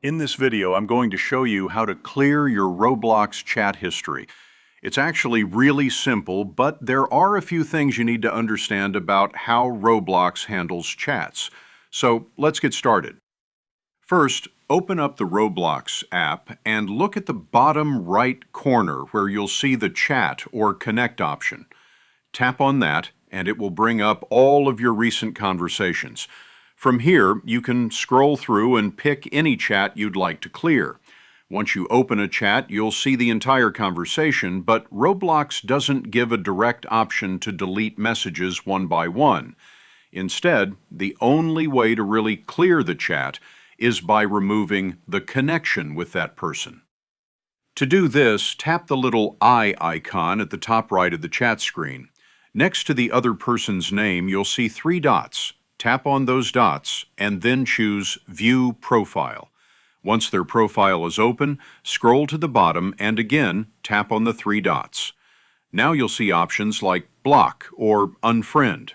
In this video, I'm going to show you how to clear your Roblox chat history. It's actually really simple, but there are a few things you need to understand about how Roblox handles chats. So let's get started. First, open up the Roblox app and look at the bottom right corner where you'll see the chat or connect option. Tap on that and it will bring up all of your recent conversations. From here, you can scroll through and pick any chat you'd like to clear. Once you open a chat, you'll see the entire conversation, but Roblox doesn't give a direct option to delete messages one by one. Instead, the only way to really clear the chat is by removing the connection with that person. To do this, tap the little eye icon at the top right of the chat screen. Next to the other person's name, you'll see three dots. Tap on those dots and then choose View Profile. Once their profile is open, scroll to the bottom and again tap on the three dots. Now you'll see options like Block or Unfriend.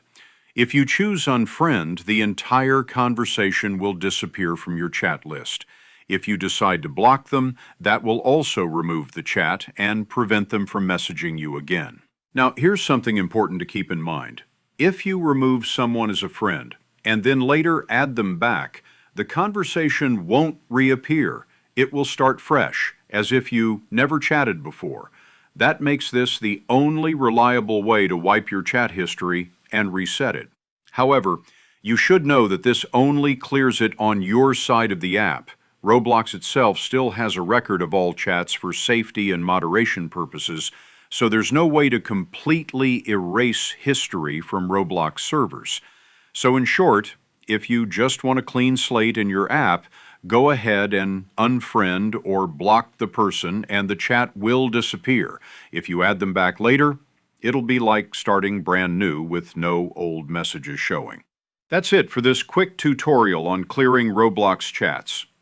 If you choose Unfriend, the entire conversation will disappear from your chat list. If you decide to block them, that will also remove the chat and prevent them from messaging you again. Now, here's something important to keep in mind. If you remove someone as a friend and then later add them back, the conversation won't reappear. It will start fresh, as if you never chatted before. That makes this the only reliable way to wipe your chat history and reset it. However, you should know that this only clears it on your side of the app. Roblox itself still has a record of all chats for safety and moderation purposes, so there's no way to completely erase history from Roblox servers. So in short, if you just want a clean slate in your app, go ahead and unfriend or block the person and the chat will disappear. If you add them back later, it'll be like starting brand new with no old messages showing. That's it for this quick tutorial on clearing Roblox chats.